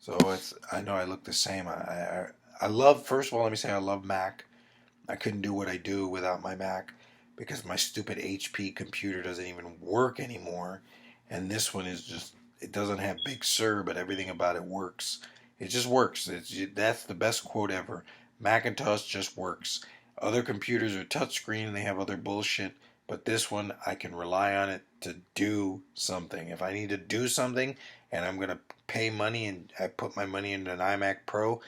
So I know I look the same. I love, first of all, let me say I love Mac. I couldn't do what I do without my Mac because my stupid HP computer doesn't even work anymore. And this one is just, it doesn't have Big Sur, but everything about it works. It just works. That's the best quote ever. Macintosh just works. Other computers are touchscreen and they have other bullshit, but this one I can rely on it to do something. If I need to do something and I'm going to pay money and I put my money into an iMac Pro,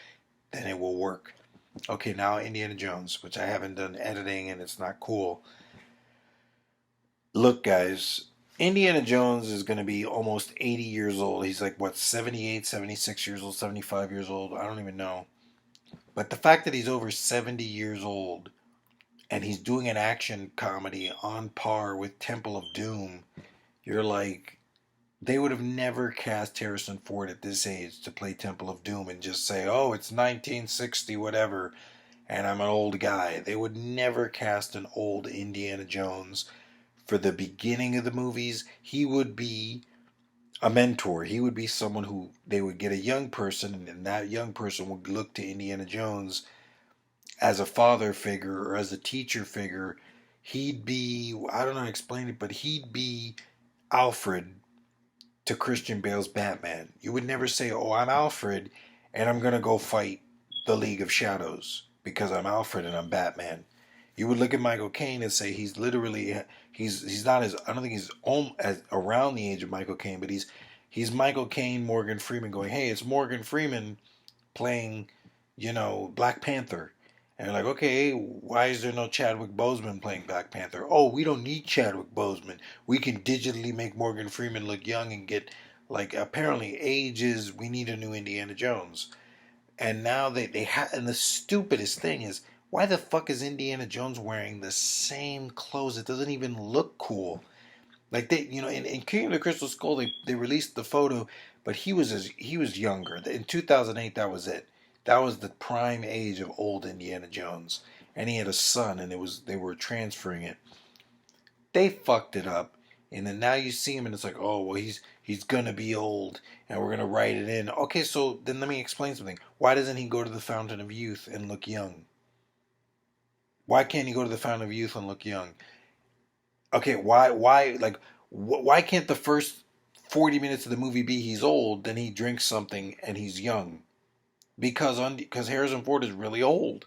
then it will work. Okay, now Indiana Jones, which I haven't done editing and it's not cool. Look, guys, Indiana Jones is going to be almost 80 years old. He's like, what, 78, 76 years old, 75 years old? I don't even know. But the fact that he's over 70 years old and he's doing an action comedy on par with Temple of Doom, you're like, they would have never cast Harrison Ford at this age to play Temple of Doom and just say, oh, it's 1960, whatever, and I'm an old guy. They would never cast an old Indiana Jones for the beginning of the movies. He would be a mentor. He would be someone who they would get a young person, and that young person would look to Indiana Jones as a father figure or as a teacher figure. He'd be, I don't know how to explain it, but he'd be Alfred to Christian Bale's Batman. You would never say, oh, I'm Alfred and I'm going to go fight the League of Shadows because I'm Alfred and I'm Batman. You would look at Michael Caine and say he's literally he's not as, I don't think he's as around the age of Michael Caine, but he's Michael Caine, Morgan Freeman going, hey, it's Morgan Freeman playing, Black Panther. And you're like, okay, why is there no Chadwick Boseman playing Black Panther? Oh, we don't need Chadwick Boseman. We can digitally make Morgan Freeman look young and get, like, apparently ages. We need a new Indiana Jones. And now they have, and the stupidest thing is, why the fuck is Indiana Jones wearing the same clothes? It doesn't even look cool. Like in King of the Crystal Skull, they released the photo, but he was younger. In 2008, that was it. That was the prime age of old Indiana Jones, and he had a son, and they were transferring it. They fucked it up, and then now you see him, and it's like, oh well, he's gonna be old, and we're gonna write it in. Okay, so then let me explain something. Why doesn't he go to the Fountain of Youth and look young? Why can't he go to the Fountain of Youth and look young? Okay, why can't the first 40 minutes of the movie be he's old, then he drinks something and he's young? Because Harrison Ford is really old.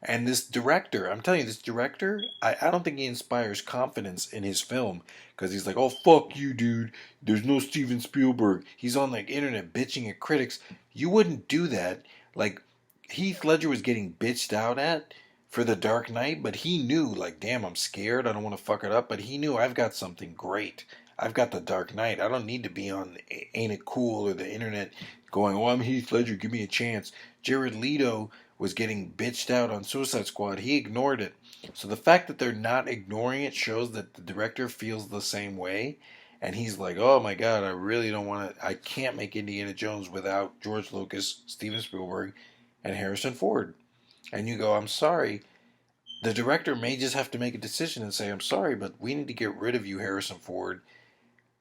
And this director, I'm telling you, this director, I don't think he inspires confidence in his film because he's like, oh, fuck you, dude. There's no Steven Spielberg. He's on like internet bitching at critics. You wouldn't do that. Like, Heath Ledger was getting bitched out at for The Dark Knight, but he knew, like, damn, I'm scared. I don't want to fuck it up. But he knew I've got something great. I've got The Dark Knight. I don't need to be on Ain't It Cool or the internet going, oh, I'm Heath Ledger. Give me a chance. Jared Leto was getting bitched out on Suicide Squad. He ignored it. So the fact that they're not ignoring it shows that the director feels the same way. And he's like, oh my God, I really don't want to. I can't make Indiana Jones without George Lucas, Steven Spielberg, and Harrison Ford. And you go, I'm sorry. The director may just have to make a decision and say, I'm sorry, but we need to get rid of you, Harrison Ford,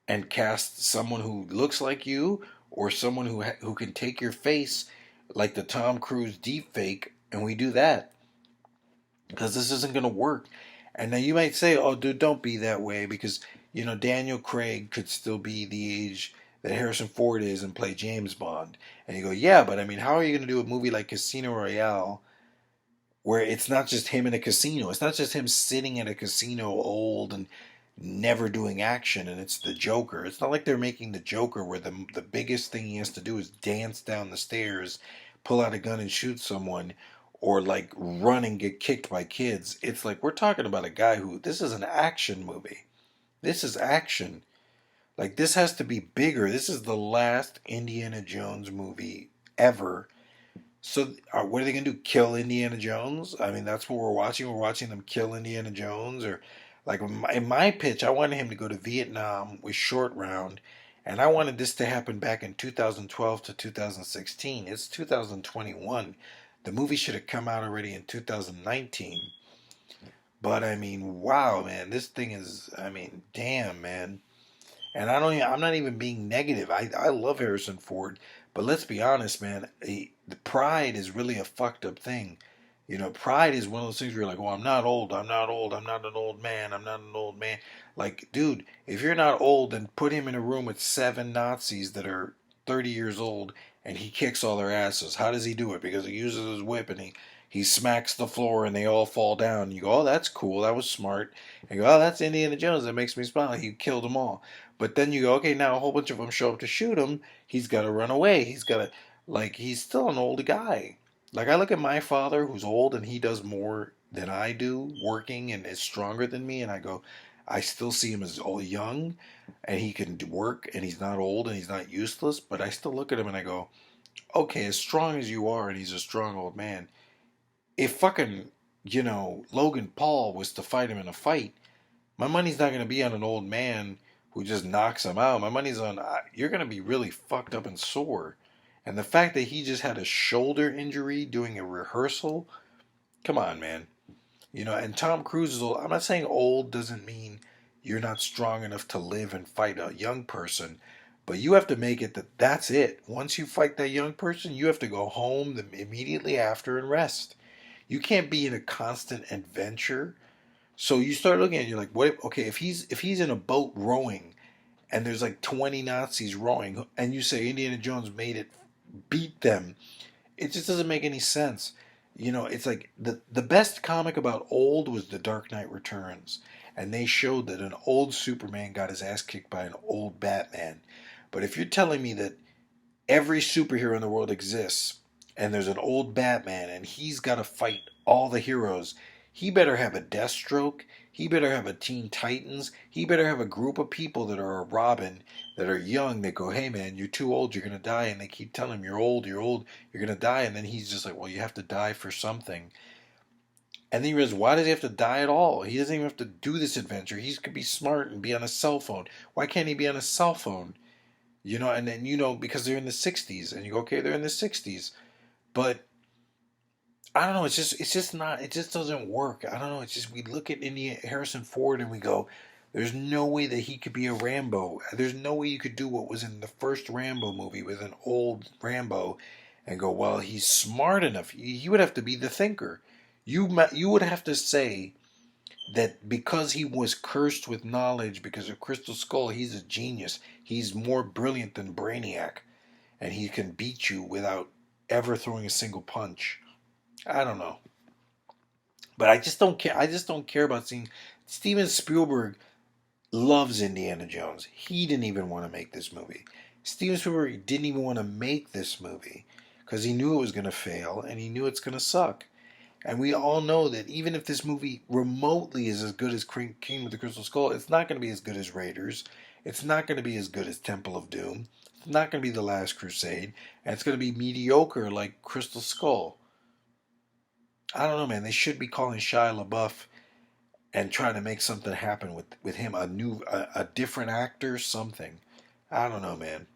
and cast someone who looks like you or someone who can take your face like the Tom Cruise deep fake, and we do that because this isn't going to work. And now you might say, oh, dude, don't be that way because, Daniel Craig could still be the age that Harrison Ford is and play James Bond. And you go, yeah, but I mean, how are you going to do a movie like Casino Royale where it's not just him in a casino? It's not just him sitting in a casino old and never doing action and it's the Joker. It's not like they're making the Joker where the biggest thing he has to do is dance down the stairs, pull out a gun and shoot someone, or like run and get kicked by kids. It's like we're talking about a guy who, this is an action movie. This is action. Like, this has to be bigger. This is the last Indiana Jones movie ever. So, what are they going to do? Kill Indiana Jones? I mean, that's what we're watching. We're watching them kill Indiana Jones. Or, like, in my pitch, I wanted him to go to Vietnam with Short Round. And I wanted this to happen back in 2012 to 2016. It's 2021. The movie should have come out already in 2019. But, I mean, wow, man. This thing is, I mean, damn, man. And I'm not even being negative. I love Harrison Ford, but let's be honest, man. The pride is really a fucked up thing. You know, pride is one of those things where you're like, "Oh, I'm not old. I'm not old. I'm not an old man. I'm not an old man." Like, dude, if you're not old, then put him in a room with seven Nazis that are 30 years old, and he kicks all their asses. How does he do it? Because he uses his whip and he smacks the floor and they all fall down. And you go, "Oh, that's cool. That was smart." And you go, "Oh, that's Indiana Jones. That makes me smile. He killed them all." But then you go, okay, now a whole bunch of them show up to shoot him. He's got to run away. He's got to, like, he's still an old guy. Like, I look at my father who's old and he does more than I do working and is stronger than me. And I go, I still see him as old, young and he can work and he's not old and he's not useless. But I still look at him and I go, okay, as strong as you are and he's a strong old man, if fucking, Logan Paul was to fight him in a fight, my money's not going to be on an old man who just knocks him out. My money's on you're going to be really fucked up and sore. And the fact that he just had a shoulder injury doing a rehearsal, come on, man. And Tom Cruise is old. I'm not saying old doesn't mean you're not strong enough to live and fight a young person, but you have to make it that that's it. Once you fight that young person, you have to go home immediately after and rest. You can't be in a constant adventure. So you start looking at it, you're like, what? Okay, if he's in a boat rowing, and there's like 20 Nazis rowing, and you say Indiana Jones made it beat them, it just doesn't make any sense. It's like the best comic about old was The Dark Knight Returns, and they showed that an old Superman got his ass kicked by an old Batman. But if you're telling me that every superhero in the world exists, and there's an old Batman, and he's got to fight all the heroes. He better have a Deathstroke. He better have a Teen Titans. He better have a group of people that are a Robin, that are young, that go, hey man, you're too old, you're going to die. And they keep telling him, you're old, you're going to die. And then he's just like, well, you have to die for something. And then he realizes, why does he have to die at all? He doesn't even have to do this adventure. He could be smart and be on a cell phone. Why can't he be on a cell phone? And then, because they're in the 60s. And you go, okay, they're in the 60s. But I don't know. It's just not. It just doesn't work. I don't know. It's just we look at Harrison Ford and we go, "There's no way that he could be a Rambo. There's no way you could do what was in the first Rambo movie with an old Rambo," and go, "Well, he's smart enough. He would have to be the thinker. You would have to say that because he was cursed with knowledge because of Crystal Skull, he's a genius. He's more brilliant than Brainiac, and he can beat you without ever throwing a single punch." I don't know. But I just don't care. I just don't care about seeing. Steven Spielberg loves Indiana Jones. He didn't even want to make this movie. Steven Spielberg didn't even want to make this movie because he knew it was going to fail and he knew it's going to suck. And we all know that even if this movie remotely is as good as King with the Crystal Skull, it's not going to be as good as Raiders. It's not going to be as good as Temple of Doom. It's not going to be The Last Crusade. And it's going to be mediocre like Crystal Skull. I don't know, man. They should be calling Shia LaBeouf and trying to make something happen with him, a different actor, something. I don't know, man.